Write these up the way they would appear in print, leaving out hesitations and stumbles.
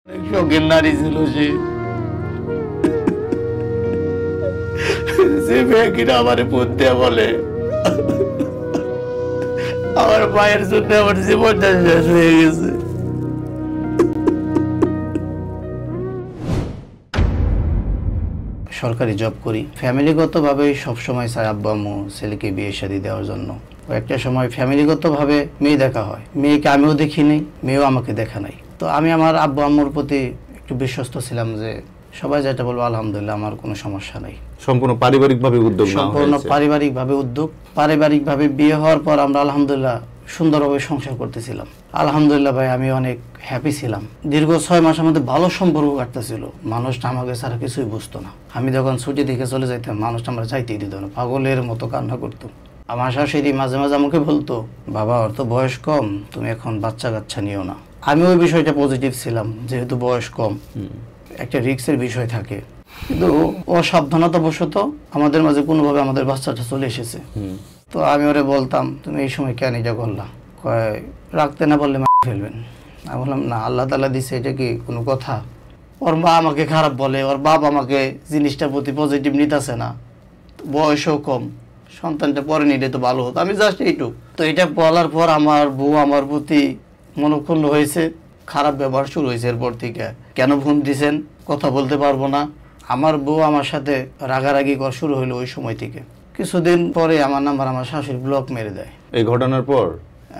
শখের নারী ছিল সে, যে মেয়ে কিনা আমার পড়তে বলে আমার মায়ের জন্য আমার জীবনটা শেষ হয়ে গেছে। সরকারি জব করি, ফ্যামিলিগতভাবে সবসময় স্যার আব্বু আম্মু ছেলেকে বিয়ে শাদী দেওয়ার জন্য। একটা সময় ফ্যামিলিগতভাবে মেয়ে দেখা হয়, মেয়েকে আমিও দেখি নাই, মেয়েও আমাকে দেখা নাই। তো আমি আমার আব্বু আম্মুর প্রতি একটু বিশ্বস্ত ছিলাম যে সবাই যেটা বলবো আলহামদুলিল্লাহ আমার কোনো সমস্যা নাই। সম্পূর্ণ পারিবারিকভাবে উদ্যোগ নেওয়া হয়েছে। সম্পূর্ণ পারিবারিকভাবে উদ্যোগ, পারিবারিকভাবে বিয়ে হওয়ার পর আমরা আলহামদুলিল্লাহ সুন্দরভাবে সংসার করতেছিলাম। আলহামদুলিল্লাহ ভাই আমি অনেক হ্যাপি ছিলাম। দীর্ঘ 6 মাসের মধ্যে ভালো সম্পর্ক কাটতেছিল। মানুষটা আমাকে ছাড়া কিছুই বুঝতো না। আমি যখন ছুটি দেখে চলে যাইতাম মানুষটা আমরা যাইতেই দিত না, পাগলের মতো কান্না করতো। আমার শাশুড়ি মাঝে মাঝে আমাকে বলতো, বাবা ওর তো বয়স কম, তুমি এখন বাচ্চা কাচ্চা নিও না। আমি ওই বিষয়টা পজিটিভ ছিলাম, যেহেতু বয়স কম একটা রিস্কের বিষয় থাকে। কিন্তু অসাবধানতাবশত আমাদের মাঝে কোনোভাবে আমাদের বাচ্চাটা চলে এসেছে। তো আমি ওরে বলতাম, তুমি এই সময় কেন এটা করলা? কয় রাখতে না বললে ফেলবেন। আমি বললাম না, আল্লাহ তাআলা দিছে, এটা কি কোনো কথা? ওর মা আমাকে খারাপ বলে, ওর বাপ আমাকে জিনিসটার প্রতি পজিটিভ নিতেছে না, বয়সও কম, সন্তানটা পরে নিলে তো ভালো হতো। আমি জাস্ট এইটুক। তো এটা বলার পর আমার বউ আমার প্রতি মনোক্ষুণ্ণ হয়েছে, খারাপ ব্যবহার শুরু হয়েছে। এরপর থেকে কেন ফোন দিছেন, কথা বলতে পারবো না। আমার বউ আমার সাথে রাগারাগি করা শুরু হলো ওই সময় থেকে। কিছুদিন পরে আমার নাম্বার আমার শাশুড়ি ব্লক মেরে দেয়। এই ঘটনার পর?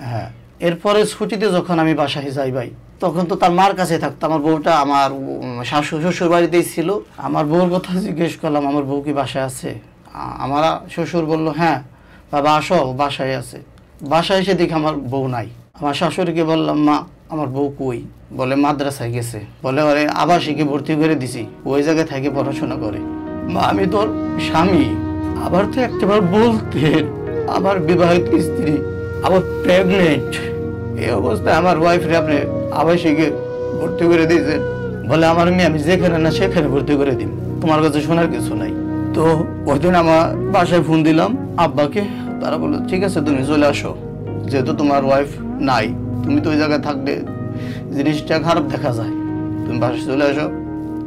হ্যাঁ। এরপরে ছুটিতে যখন আমি বাসায় যাই ভাই, তখন তো তার মার কাছে থাকতো। আমার বউটা আমার শ্বশুর বাড়িতেই ছিল। আমার বউর কথা জিজ্ঞেস করলাম, আমার বউ কি বাসায় আছে? আমার শ্বশুর বলল, হ্যাঁ বাবা আসো, বাসায় আছে। বাসায় এসে দেখি আমার বউ নাই। আমার শাশুড়িকে বললাম, মা আমার বউ কই? বলে মাদ্রাসায় গেছে। বলে ওরে আবাসিকে ভর্তি করে দিছি, ওই জায়গায় থেকে পড়াশোনা করে। মা আমি তোর স্বামী, আবার তো একটাবার বলতে আমার বিবাহিত স্ত্রী, আবার প্রেগনেন্ট, এই অবস্থায় আমার ওয়াইফরে আপনি আবাসিকে ভর্তি করে দিয়েছেন। বলে আমার মেয়ে আমি যেখানে না সেখানে ভর্তি করে দিন, তোমার কাছে শোনার কিছু নাই। তো ওই দিন আমার বাসায় ফোন দিলাম আব্বাকে, তারা বললো ঠিক আছে তুমি চলে আসো, যেহেতু তোমার ওয়াইফ নাই, তুমি তো ওই জায়গায় থাকলে জিনিসটা খারাপ দেখা যায়, তুমি বাসায় চলে আসো।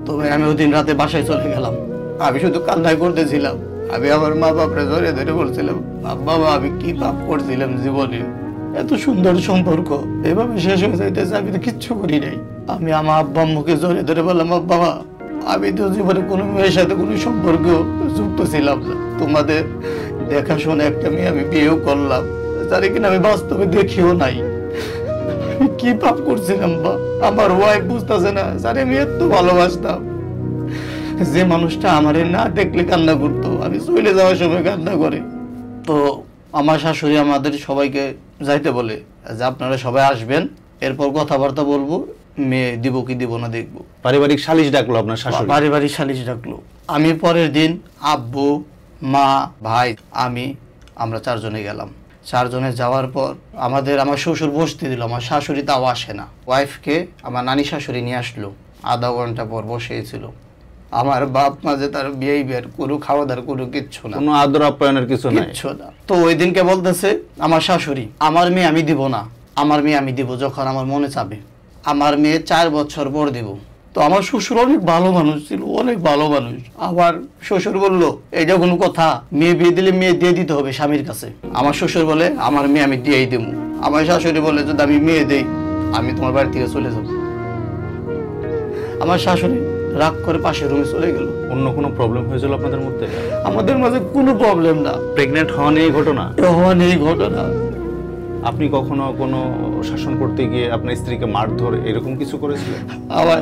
তো আমি ওই দিন রাতে বাসায় চলে গেলাম। আমি শুধু কান্নাই করতেছিলাম। আমি আমার মা বাপরে ধরে ধরে বলছিলাম, বাবা আমি কি পাপ করছিলাম জীবনে, এত সুন্দর সম্পর্ক এভাবে শেষ হয়ে যাইতেছে, আমি তো কিচ্ছু করি নাই। আমি আমার আব্বা আম্মুকে জড়িয়ে ধরে বললাম, বাবা আমি তো জীবনে কোনো মেয়ের সাথে কোনো সম্পর্ক যুক্ত ছিলাম না, তোমাদের দেখাশোনা একটা মেয়ে আমি বিয়েও করলাম, যারে কিনা আমি বাস্তবে দেখিও নাই। আমি কি পাপ করছিলাম বা আমার ওয়াইফ বুঝতেছে না, যারে আমি এত ভালোবাসতাম, যে মানুষটা আমারে না দেখলে কান্না করতো, আমি চলে যাওয়ার সময় কান্না করে। তো আমার শাশুড়ি আমাদের সবাইকে যাইতে বলে যে আপনারা সবাই আসবেন, এরপর কথাবার্তা বলবো, মেয়ে দিব কি দিব না দেখবো। পারিবারিক সালিশ ডাকলো আপনার শাশুড়ি? পারিবারিক সালিশ ডাকলো। আমি পরের দিন আব্বু, মা, ভাই, আমরা 4 জনে গেলাম। 4 জনে যাওয়ার পর আমার শ্বশুর বসতে দিল, আমার শাশুড়ি তাও আসে না। ওয়াইফকে আমার নানি শাশুড়ি নিয়ে আসলো, আধা ঘন্টা পর বসেছিল। আমার বাপ মাঝে তার বিহেভিয়ার কোনো খাওয়া দাওয়ার কোনো কিচ্ছু না, কোনো আদর আপ্যায়নের কিছু নাই, কিচ্ছু না। তো ওই দিনকে বলতেছে আমার শাশুড়ি, আমার মেয়ে আমি দিব না, আমার মেয়ে আমি দিব যখন আমার মনে চাবে, আমার মেয়ে 4 বছর পর দিব। তো আমার শ্বশুর অনেক ভালো মানুষ ছিল, অনেক ভালো মানুষ। আমার শ্বশুর বলল এটা কোনো কথা, মেয়ে বিয়ে দিলে মেয়ে দিয়ে দিতে হবে স্বামীর কাছে। আমার শ্বশুর বলে আমার মেয়ে আমি দিয়েই দেবো। আমার শাশুড়ি বলে যদি আমি মেয়ে দেই আমি তোমার বাড়ি থেকে চলে যাব। আমার শাশুড়ি রাগ করে পাশের রুমে চলে গেল। অন্য কোনো প্রবলেম হয়েছিল আপনাদের মধ্যে? আমাদের মাঝে কোনো প্রবলেম না। প্রেগনেন্ট হওয়া নিয়ে ঘটনা? এই ঘটনা। আপনি কখনো কোনো শাসন করতে গিয়ে আপনার স্ত্রীকে মারধর এরকম কিছু করেছিলেন? আমার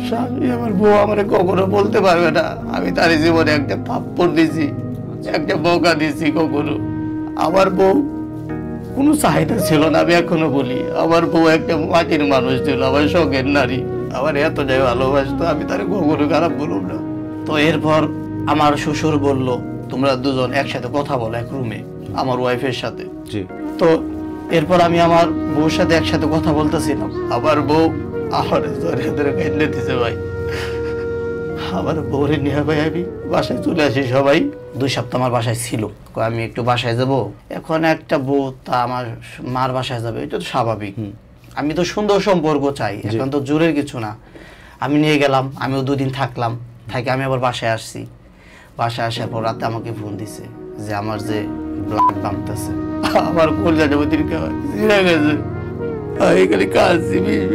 স্বামী আমার বউ আমার কখনো বলতে পারবে না আমি তার জীবনে একটা থাপ্পড় দিছি, একটা বকা দিছি। কখনো আমার বউ কোনো চাহিদা ছিল না, আমি এখনো বলি আমার বউ একটা মাটির মানুষ ছিল, আমার শখের নারী, আমার এতটাই ভালোবাসতো, আমি তার কখনো খারাপ বলব না। তো এরপর আমার শ্বশুর বলল তোমরা দুজন একসাথে কথা বলো এক রুমে আমার ওয়াইফের সাথে। জি। তো এরপর আমি আমার বউর সাথে একসাথে কথা বলতেছিলাম, আমার বউ আমার ধরে ধরে কেঁদে দিছে ভাই। আমার বউরে নিয়ে ভাই আমি বাসায় চলে আসি। সবাই 2 সপ্তাহ আমার বাসায় ছিল। আমি একটু বাসায় যাব, এখন একটা বউ তা আমার মার বাসায় যাবে, এটা তো স্বাভাবিক। আমি তো সুন্দর সম্পর্ক চাই, এখন তো জোরের কিছু না। আমি নিয়ে গেলাম, আমিও 2 দিন থাকলাম, থাকি আমি আবার বাসায় আসছি। বাসায় আসার পর রাতে আমাকে ফোন দিছে যে আমার যে ব্লাড বাঁধতেছে, আমার কলজাটা অতিরিক্ত ছিঁড়ে গেছে, এখানে কাঁদছি বিষ।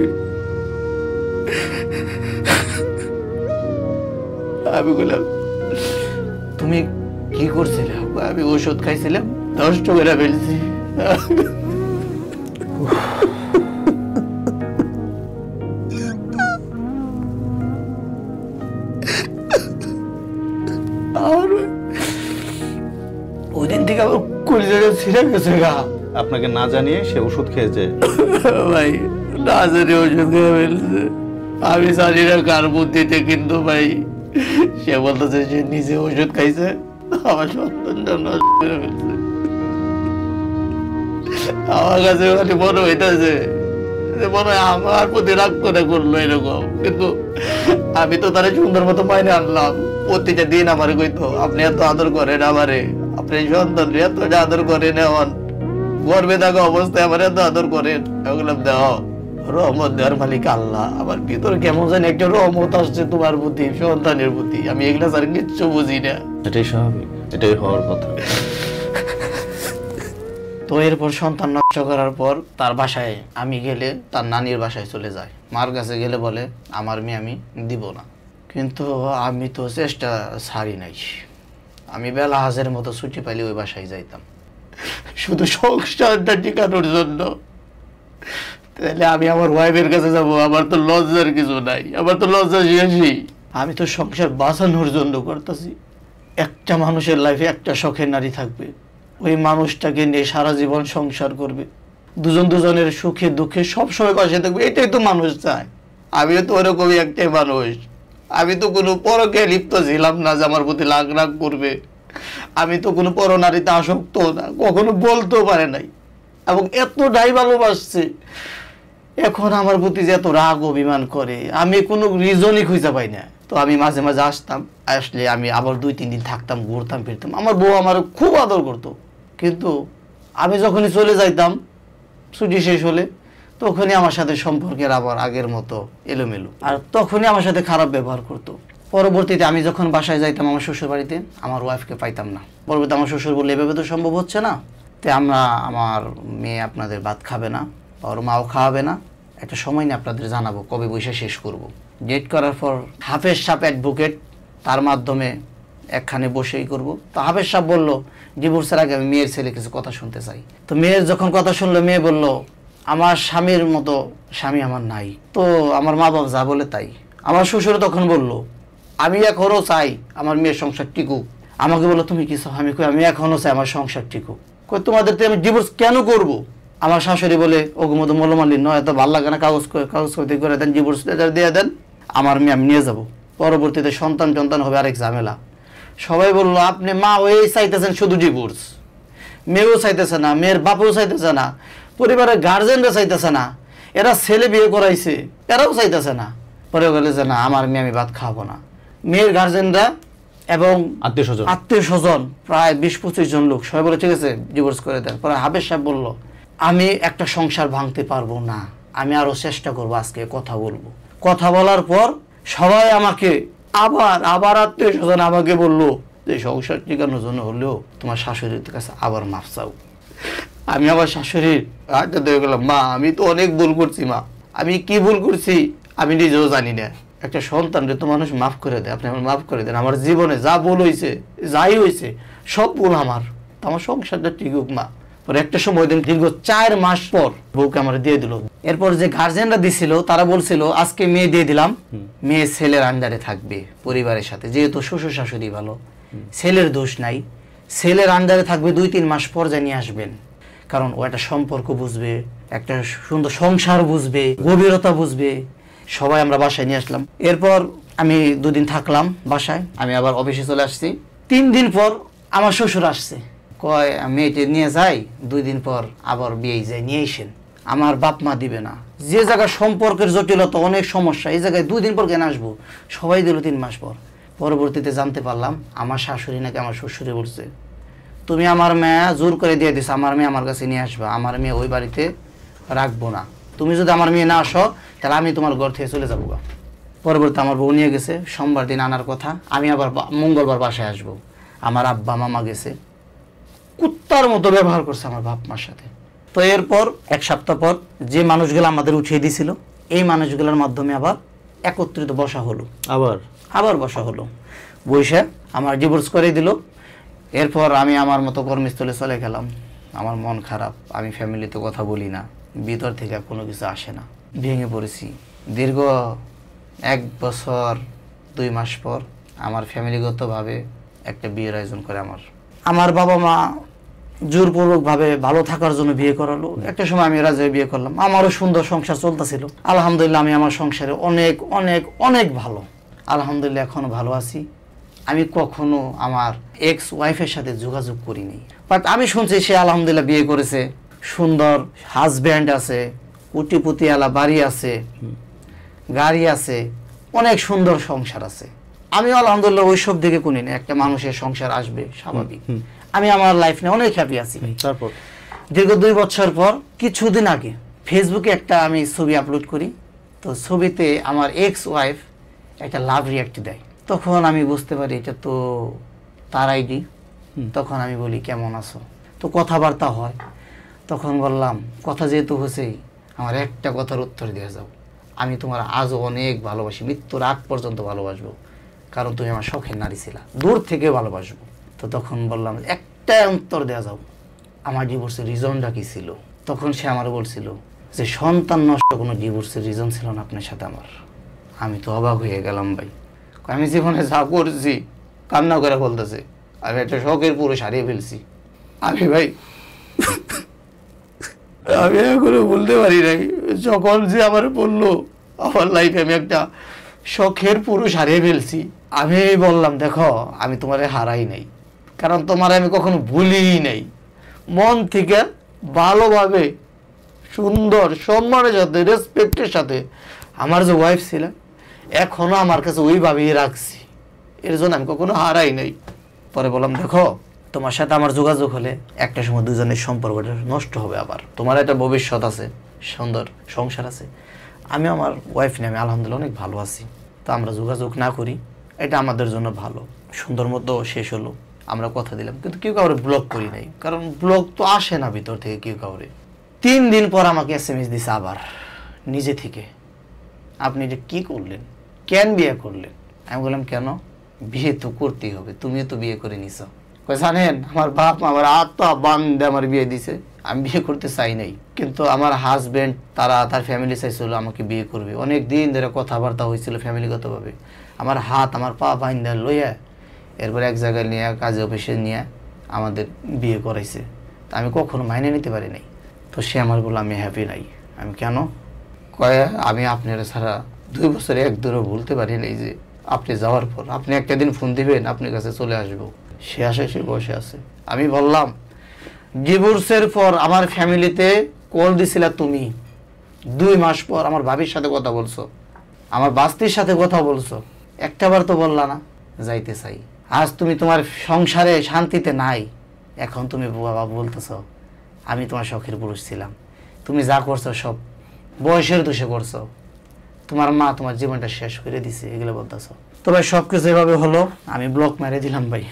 আমি বললাম তুমি কি করছিলে? আমি ওষুধ খাইছিলাম, নষ্ট করে ফেলছি। আর ওই দিন থেকে আমার কলিজাটা ছিঁড়ে গেছে গা। আপনাকে না জানিয়ে সে ওষুধ খেয়েছে? ভাই না জানি ওষুধ খেয়ে ফেলছে, আমি জানি না কার বুদ্ধিতে, কিন্তু ভাই সে বলতেছে সে নিজে ওষুধ খাইছে, আমার সন্তানটা নষ্ট করে ফেলছে। আমার কাছে খালি মনে হইতেছে মনে হয় আমার প্রতি রাগ করে করলো এরকম, কিন্তু আমি তো তারা সুন্দর মতো মাইনে আনলাম। প্রতিটা দিন আমার কইতো আপনি এত আদর করেন আমারে, আপনি সন্তান এত আদর করেন, এখন গর্বে থাকা অবস্থায় আমার এত আদর করেন। বললাম দেখো রহমত দেওয়ার মালিক আল্লাহ, আমার ভিতরে কেমন জানি একটা রহমত আসছে তোমার প্রতি, সন্তানের প্রতি। আমি এগুলা স্যার কিচ্ছু বুঝি না। এটাই স্বাভাবিক, এটাই হওয়ার কথা। তো এরপর সন্তান নষ্ট করার পর তার বাসায় আমি গেলে তার নানির বাসায় চলে যায়। মার কাছে গেলে বলে আমার মেয়ে আমি দিব না, কিন্তু আমি তো চেষ্টা ছাড়ি নাই। আমি বেলা হাজের মতো ছুটি পাইলে ওই বাসায় যাইতাম শুধু সংসারটা টিকানোর জন্য। তাহলে আমি আমার ওয়াইফের কাছে যাব, আমার তো লজ্জার কিছু নাই, আমার তো লজ্জা শেষই। আমি তো সংসার বাঁচানোর জন্য করতেছি। একটা মানুষের লাইফে একটা শখের নারী থাকবে, ওই মানুষটাকে নিয়ে সারা জীবন সংসার করবে, দুজন দুজনের সুখে দুঃখে সবসময় পাশে থাকবে, এটাই তো মানুষ চায়। আমিও তো ওরকমই একটাই মানুষ। আমি তো কোনো পরকে লিপ্ত ছিলাম না যে আমার প্রতি রাগ রাগ করবে। আমি তো কোনো পরনারীতে আসক্ত না, কখনো বলতেও পারে নাই, এবং এতটাই ভালোবাসছে। এখন আমার প্রতি যে এত রাগ অভিমান করে আমি কোনো রিজনই খুঁজে পাই না। তো আমি মাঝে মাঝে আসতাম, আসলে আমি আবার 2-3 দিন থাকতাম, ঘুরতাম ফিরতাম। আমার বউ আমার খুব আদর করতো, কিন্তু আমি যখনই চলে যাইতাম ছুটি শেষ হলে তখনই আমার সাথে সম্পর্কের আবার আগের মতো এলোমেলো, আর তখনই আমার সাথে খারাপ ব্যবহার করতো। পরবর্তীতে আমি যখন বাসায় যাইতাম আমার শ্বশুর বাড়িতে, আমার ওয়াইফকে পাইতাম না। পরবর্তীতে আমার শ্বশুর বললে এভাবে তো সম্ভব হচ্ছে না, তো আমার মেয়ে আপনাদের ভাত খাবে না, ওর মাও খাওয়াবে না, একটা সময় নিয়ে আপনাদের জানাবো কবে বসে শেষ করব। ডেট করার পর হাফেজ সাহেব অ্যাডভোকেট, তার মাধ্যমে একখানে বসেই করব। তো হাফেজ সাহেব বললো ডিভোর্সের আগে আমি মেয়ের ছেলে কিছু কথা শুনতে চাই। তো মেয়ের যখন কথা শুনলো, মেয়ে বলল আমার স্বামীর মতো স্বামী আমার নাই, তো আমার মা বাবা যা বলে তাই। আমার শ্বশুর তখন বলল আমি এখনো চাই আমার মেয়ের সংসার টিকুক। আমাকে বললো তুমি কি চাও? আমি কই আমি এখনো চাই আমার সংসার টিকুক। কই তোমাদের তো আমি ডিভোর্স কেন করব? আমার শাশুড়ি বলে ওগুমতো মলমালি নয়, এত ভালো লাগে না, কাগজ করে দেন, ডিভোর্স দিয়ে দেন, আমার মেয়ে আমি নিয়ে যাব। পরবর্তীতে সন্তান হবে আরেক ঝামেলা। সবাই বললো আপনি মা হয়েই চাইতেছেন শুধু ডিভোর্স, মেয়েও চাইতেছে না, মেয়ের বাপও চাইতেছে না, পরিবারের গার্জেনরা চাইতেছে না, এরা ছেলে বিয়ে করাইছে এরাও চাইতেছে না। পরে বলে যে না আমার মেয়ে আমি ভাত খাবো না। মেয়ের গার্জেনরা এবং আত্মীয় স্বজন প্রায় 20-25 জন লোক সবাই বলে ঠিক আছে ডিভোর্স করে দেন। পরে হাফেজ সাহেব বলল আমি একটা সংসার ভাঙতে পারবো না, আমি আরো চেষ্টা করবো, আজকে কথা বলবো। কথা বলার পর সবাই আমাকে আবার আত্মীয় স্বজন আমাকে বললো যে সংসার টিকানোর জন্য হলেও তোমার শাশুড়ির কাছে আবার মাফ চাও। আমি আমার শাশুড়ির হাতটা ধরে গেলাম, মা আমি তো অনেক ভুল করছি, মা আমি কি ভুল করছি আমি নিজেও জানি না। একটা সন্তানরে তো মানুষ মাফ করে দেয়, আপনি আমার মাফ করে দেন। আমার জীবনে যা ভুল হয়েছে যাই হয়েছে সব ভুল আমার সংসারটা টিকুক মা। পরে একটা সময় দিন দীর্ঘ 4 মাস পর বউকে আমার দিয়ে দিল। এরপর যে গার্জেনরা দিছিল তারা বলছিল আজকে মেয়ে দিয়ে দিলাম, মেয়ে ছেলের আন্ডারে থাকবে পরিবারের সাথে, যেহেতু শ্বশুর শাশুড়ি ভালো, ছেলের দোষ নাই, ছেলের আন্ডারে থাকবে, 2-3 মাস পর জানিয়ে আসবেন, কারণ ও একটা সম্পর্ক বুঝবে, একটা সুন্দর সংসার বুঝবে, গভীরতা বুঝবে। সবাই আমরা বাসায় নিয়ে আসলাম। এরপর আমি 2 দিন থাকলাম বাসায়, আমি আবার অফিসে চলে আসছি। 3 দিন পর আমার শ্বশুর আসছে, কয় মেয়েটি নিয়ে যাই, 2 দিন পর আবার বিয়ে যায়, নিয়ে আসেন। আমার বাপ মা দিবে না, যে জায়গায় সম্পর্কের জটিলতা অনেক সমস্যা, এই জায়গায় 2 দিন পর কেন আসবো, সবাই দিল 3 মাস পর। পরবর্তীতে জানতে পারলাম আমার শাশুড়ি নাকি আমার শ্বশুরে বলছে তুমি আমার মেয়ে জোর করে দিয়ে দিস, আমার মেয়ে আমার কাছে নিয়ে আসবা, আমার মেয়ে ওই বাড়িতে রাখবো না, তুমি যদি আমার মেয়ে না আসো তাহলে আমি তোমার ঘর থেকে চলে যাবো। পরবর্তী আমার বউ নিয়ে গেছে, সোমবার দিন আনার কথা, আমি আবার মঙ্গলবার বাসায় আসবো। আমার আব্বা মামা গেছে, কুত্তার মতো ব্যবহার করছে আমার বাপ মার সাথে। তো এরপর 1 সপ্তাহ পর যে মানুষগুলো আমাদের উঠিয়ে দিয়েছিল, এই মানুষগুলোর মাধ্যমে আবার একত্রিত বসা হলো, আবার বসা হলো। বসে আমার ডিভোর্স করে দিল। এরপর আমি আমার মতো কর্মস্থলে চলে গেলাম। আমার মন খারাপ, আমি ফ্যামিলিতে কথা বলি না, ভিতর থেকে কোনো কিছু আসে না, ভেঙে পড়েছি। দীর্ঘ 1 বছর 2 মাস পর আমার ফ্যামিলিগতভাবে একটা বিয়ের আয়োজন করে। আমার বাবা মা জোরপূর্বকভাবে ভালো থাকার জন্য বিয়ে করালো। একটা সময় আমি রাজি হয়ে বিয়ে করলাম। আমারও সুন্দর সংসার চলতেছিল, আলহামদুলিল্লাহ। আমি আমার সংসারে অনেক অনেক অনেক ভালো, আলহামদুলিল্লাহ, এখনো ভালো আছি। আমি কখনো আমার এক্স ওয়াইফের সাথে যোগাযোগ করিনি, বাট আমি শুনছি সে আলহামদুলিল্লাহ বিয়ে করেছে, সুন্দর হাজব্যান্ড আছে, কোটিপতিওয়ালা বাড়ি আছে, গাড়ি আছে, অনেক সুন্দর সংসার আছে। আমি আলহামদুলিল্লাহ ওইসব দিকে কোনি না, একটা মানুষের সংসার আসবে স্বাভাবিক। আমি আমার লাইফ নিয়ে অনেক হ্যাপি আছি। তারপর দীর্ঘ 2 বছর পর কিছুদিন আগে ফেসবুকে একটা আমি ছবি আপলোড করি। তো ছবিতে আমার এক্স ওয়াইফ একটা লাভ রিয়াক্ট দেয়। তখন আমি বুঝতে পারি এটা তো তার আইডি। তখন আমি বলি কেমন আছো, তো কথাবার্তা হয়। তখন বললাম কথা যেহেতু হয়েছেই, আমার একটা কথার উত্তর দিয়ে যাও, আমি তোমার আজও অনেক ভালোবাসি, মৃত্যুর আগ পর্যন্ত ভালোবাসবো, কারণ তুমি আমার শখের নারী ছিলা, দূর থেকে ভালোবাসবো। তো তখন বললাম একটা উত্তর দেওয়া যাও, আমার ডিভোর্সের রিজনটা কি ছিল? তখন সে আমার বলছিল যে সন্তান নষ্ট কোনো ডিভোর্সের রিজন ছিল না আপনার সাথে আমার। আমি তো অবাক হয়ে গেলাম ভাই, আমি জীবনে যা করছি কান্না করে বলতেছে আমি একটা শখের পুরুষ হারিয়ে ফেলছি। আমি ভাই আমি এখনো বলতে পারি নাই, যখন যে আমার বললো আমার লাইফে আমি একটা শখের পুরুষ হারিয়ে ফেলছি, আমি বললাম দেখো আমি তোমারে হারাই নাই, কারণ তোমার আমি কখনো ভুলিই নাই। মন থেকে ভালোভাবে সুন্দর সম্মানের সাথে রেসপেক্টের সাথে আমার যে ওয়াইফ ছিল এখনো আমার কাছে ওইভাবেই রাখছি, এর জন্য আমি কখনো হারাই নাই। পরে বললাম দেখো তোমার সাথে আমার যোগাযোগ হলে একটা সময় দুজনের সম্পর্কটা নষ্ট হবে, আবার তোমার একটা ভবিষ্যৎ আছে, সুন্দর সংসার আছে, আমি আমার ওয়াইফ নিয়ে আমি আলহামদুলিল্লাহ অনেক ভালো আছি, তো আমরা যোগাযোগ না করি, এটা আমাদের জন্য ভালো। সুন্দর মতো শেষ হলো, আমরা কথা দিলাম, কিন্তু কেউ কাউরে ব্লক করি নাই, কারণ ব্লক তো আসে না ভিতর থেকে কেউ কাউরে। 3 দিন পর আমাকে SMS দিছে আবার নিজে থেকে, আপনি এটা কি করলেন, কেন বিয়ে করলেন? আমি বললাম কেন, বিয়ে তো করতেই হবে, তুমিও তো বিয়ে করে নিছো। জানেন আমার বাপ মা আমার আত্মা বান্ধে আমার বিয়ে দিছে, আমি বিয়ে করতে চাই নাই, কিন্তু আমার হাজবেন্ড তার ফ্যামিলি চাইছিল আমাকে বিয়ে করবে। অনেক দিন ধরে কথাবার্তা হয়েছিল ফ্যামিলিগতভাবে, আমার হাত আমার পা বান্ধা লইয়া এরপর এক জায়গায় নিয়ে কাজে অফিসে নিয়ে আমাদের বিয়ে করাইছে। তা আমি কখনো মাইনে নিতে পারি নাই। তো সে আমার বললো আমি হ্যাপি নাই। আমি কেন? কয়ে আমি আপনার ছাড়া 2 বছরে 1 দিনও ভুলতে পারি নাই, যে আপনি যাওয়ার পর আপনি একটা দিন ফোন দিবেন আপনার কাছে চলে আসবো। সে আসে, সে বসে আছে। আমি বললাম ডিভোর্সের পর আমার ফ্যামিলিতে কল দিছিলা তুমি, 2 মাস পর আমার ভাবির সাথে কথা বলছো, আমার বাস্তির সাথে কথা বলছো, একটাবার তো বললা না যাইতে চাই। আজ তুমি তোমার সংসারে শান্তিতে নাই, এখন তুমি বাবা বলতেছো আমি তোমার শখের পুরুষ ছিলাম, তুমি যা করছো সব বয়সের দোষে করছো, তোমার মা তোমার জীবনটা শেষ করে দিছে, এগুলো বলতেছো। তো ভাই সবকিছু এভাবে হলো, আমি ব্লক মেরে দিলাম ভাই,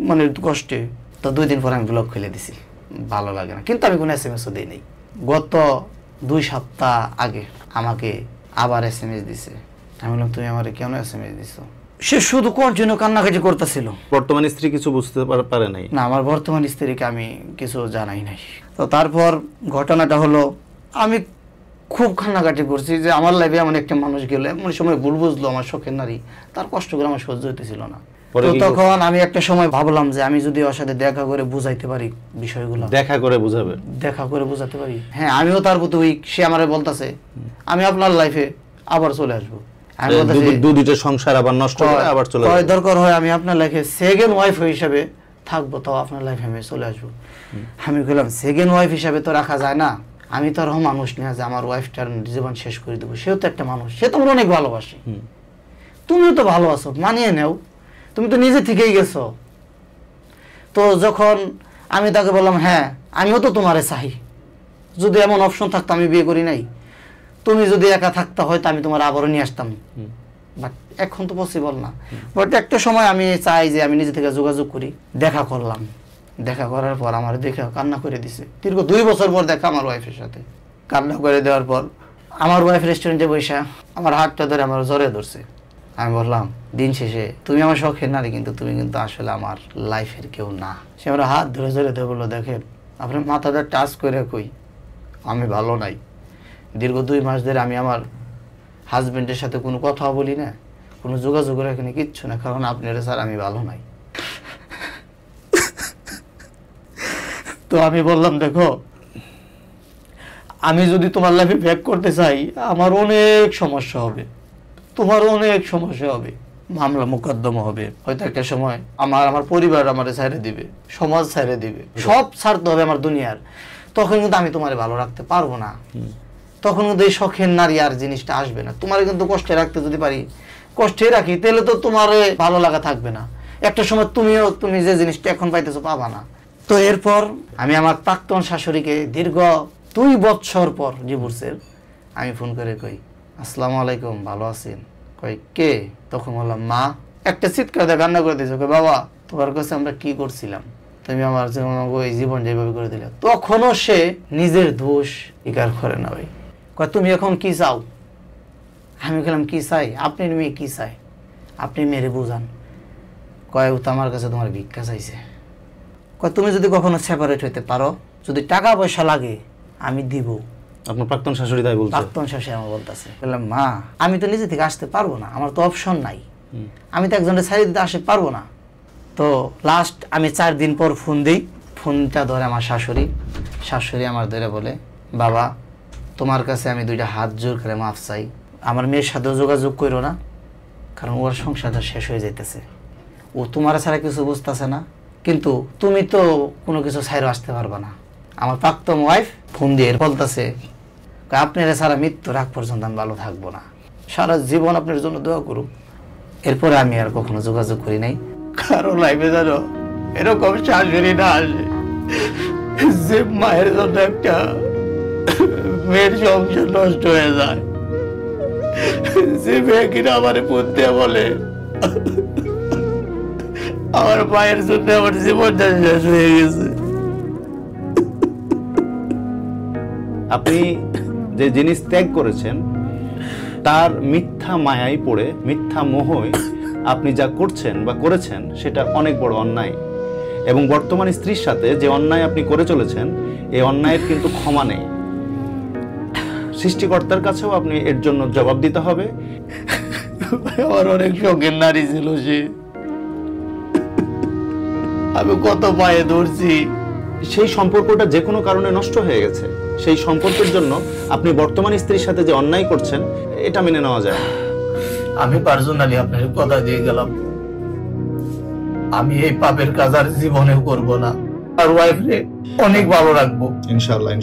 মানে কষ্টে। তো 2 দিন পর আমি ব্লক খুলে দিছি, ভালো লাগে না, কিন্তু আমি কোনো SMS-ও দিই নাই। গত 2 সপ্তাহ আগে আমাকে আবার SMS দিছে। আমি বললাম তুমি আমার কেন SMS দিছো? সে শুধু কন্টিনিউ কান্নাকাটি করতেছিল। বর্তমান স্ত্রী কিছু বুঝতে পারে নাই? না, আমার বর্তমান স্ত্রীকে আমি কিছু জানাই নাই। তো তারপর ঘটনাটা হলো আমি খুব কান্নাকাটি করছি যে আমার লাইফে এমন একটা মানুষ গেল, এমন সময় ভুল বুঝলো আমার শখের নারী, তার কষ্টগুলো আমার সহ্য হইতেছিল না। তো তখন আমি একটা সময় ভাবলাম যে আমি যদি ওর সাথে দেখা করে বুঝাইতে পারি বিষয়গুলো। দেখা করে বুঝাবে? দেখা করে বুঝাতে পারি, হ্যাঁ। আমিও তার প্রতি উইক, সে আমারে বলতেছে আমি আপনার লাইফে আবার চলে আসবো। আমি বলতেছি দুইটা সংসার আবার নষ্ট করে আবার চলে আসবো, দরকার হয় আমি আপনার লাইফে সেকেন্ড ওয়াইফ হিসেবে থাকবো, তাও আপনার লাইফে আমি চলে আসবো। আমি বললাম সেকেন্ড ওয়াইফ হিসাবে তো রাখা যায় না, আমি তো আর মানুষ না যে আমার ওয়াইফটার জীবন শেষ করে দেবো। সেও তো একটা মানুষ, সে তোমার অনেক ভালোবাসে, তুমিও তো ভালো আছো, মানিয়ে নেও, তুমি তো নিজে থেকেই গেছো। তো যখন আমি তাকে বললাম হ্যাঁ আমিও তো তোমারে চাই, যদি এমন অপশন থাকতো আমি বিয়ে করি নাই, তুমি যদি একা থাকতে হয়তো আমি তোমার আবারও নিয়ে আসতাম, বাট এখন তো পসিবল না। বাট একটা সময় আমি চাই যে আমি নিজে থেকে যোগাযোগ করি। দেখা করলাম, দেখা করার পর আমার দেখে কান্না করে দিছে। দীর্ঘ 2 বছর পর দেখা আমার ওয়াইফের সাথে, কান্না করে দেওয়ার পর আমার ওয়াইফ রেস্টুরেন্টে বসে আমার হাতটা ধরে আমার জ্বরে ধরছে। আমি বললাম, দিন শেষে তুমি আমার শখের নারী, কিন্তু তুমি কিন্তু আসলে আমার লাইফের কেউ না। সে আমার হাত ধরে ধরে বললো, দেখেন আপনার মাথাটা টাচ করে কই আমি ভালো নাই। দীর্ঘ 2 মাস ধরে আমি আমার হাজবেন্ডের সাথে কোনো কথা বলি না, কোনো যোগাযোগ রাখি না, কিচ্ছু না, কারণ আপনার স্যার আমি ভালো নাই। তো আমি বললাম, দেখো আমি যদি তোমার লাইফে ব্যাক করতে চাই আমার অনেক সমস্যা হবে, তোমার অনেক সমস্যা হবে, মামলা মোকদ্দমা হবে, হয়তো একটা সময় আমার পরিবার আমার ছেড়ে দিবে, সমাজ ছেড়ে দিবে, সব ছাড়তে হবে আমার দুনিয়ার। তখন কিন্তু আমি তোমারে ভালো রাখতে পারবো না, তখন কিন্তু এই শখের নারী আর জিনিসটা আসবে না। তোমারে কিন্তু কষ্টে রাখতে যদি পারি, কষ্টে রাখি, তাহলে তো তোমার ভালো লাগা থাকবে না। একটা সময় তুমি যে জিনিসটা এখন পাইতেছো পাবা না। তো এরপর আমি আমার প্রাক্তন শাশুড়িকে দীর্ঘ 2 বছর পর ডিভোর্সের আমি ফোন করে কই, আসসালামু আলাইকুম, ভালো আছেন? কই কে? তখন বললাম, মা। একটা চিৎকার দিয়ে কান্না করে দিয়েছে, বাবা তোমার কাছে আমরা কি করছিলাম, তুমি আমার ওই জীবন যেভাবে করে দিলে। তখনও সে নিজের দোষ স্বীকার করে না। ভাই কয়, তুমি এখন কি চাও? আমি বললাম, কি চাই? আপনি মেয়ে কি চাই, আপনি মেরে বুঝান। কয়, ও তো আমার কাছে তোমার ভিক্ষা চাইছে। কয়, তুমি যদি কখনো সেপারেট হইতে পারো, যদি টাকা পয়সা লাগে আমি দিব। আপনার প্রাক্তন শাশুড়ি তাই বলছে? প্রাক্তন শাশুড়ি আমার বলতেছে। বললাম, মা আমি তো নিজে থেকে আসতে পারবো না, আমার তো অপশন নাই, আমি তো একজনের ছাড়ি দিতে আসতে পারবো না। তো লাস্ট আমি 4 দিন পর ফোন দিই, ফোনটা ধরে আমার শাশুড়ি আমার ধরে বলে, বাবা তোমার কাছে আমি 2টা হাত জোর করে মাফ চাই, আমার মেয়ের সাথেও যোগাযোগ করো না, কারণ ওর সংসারটা শেষ হয়ে যাইতেছে, ও তোমার ছাড়া কিছু বুঝতেছে না, কিন্তু তুমি তো কোনো কিছু ছাইরও আসতে পারবা না। আমার প্রাক্তন ওয়াইফ ফোন দিয়ে বলতেছে, আপনার সারা মৃত্যু রাগ পর্যন্ত আমি ভালো থাকবো না, সারা জীবন আপনার জন্য দোয়া করুক। এরপরে আমি আর কখনো যোগাযোগ করি নাই। কারো লাইফে জানো এরকম শাশুড়ি না আসে যে মায়ের জন্য একটা মেয়ের সংসার নষ্ট হয়ে যায়, যে মেয়ে কিনা আমার ফোন দিয়ে বলে আমার মায়ের জন্য আমার জীবনটা শেষ হয়ে গেছে। আপনি যে জিনিস ত্যাগ করেছেন তার মিথ্যা মায়ায় পড়ে, মিথ্যা মোহয় আপনি যা করছেন বা করেছেন সেটা অনেক বড় অন্যায়। এবং বর্তমান স্ত্রীর সাথে যে অন্যায় আপনি করে চলেছেন, এই অন্যায়ের কিন্তু ক্ষমা নেই। সৃষ্টিকর্তার কাছেও আপনি এর জন্য জবাব দিতে হবে। আমার অনেক শখের নারী ছিল সে, আমি কত পায়ে ধরছি। সেই সম্পর্কটা যে কোনো কারণে নষ্ট হয়ে গেছে, সেই সম্পর্কের জন্য আপনি বর্তমান স্ত্রীর সাথে যে অন্যায় করছেন এটা মেনে নেওয়া যায় না। আমি পার্সোনালি আপনার কথা দিয়ে গেলাম, আমি এই পাপের কাজ আর জীবনেও করবো না, আর ওয়াইফ রে অনেক ভালো রাখবো ইনশাআল্লাহ।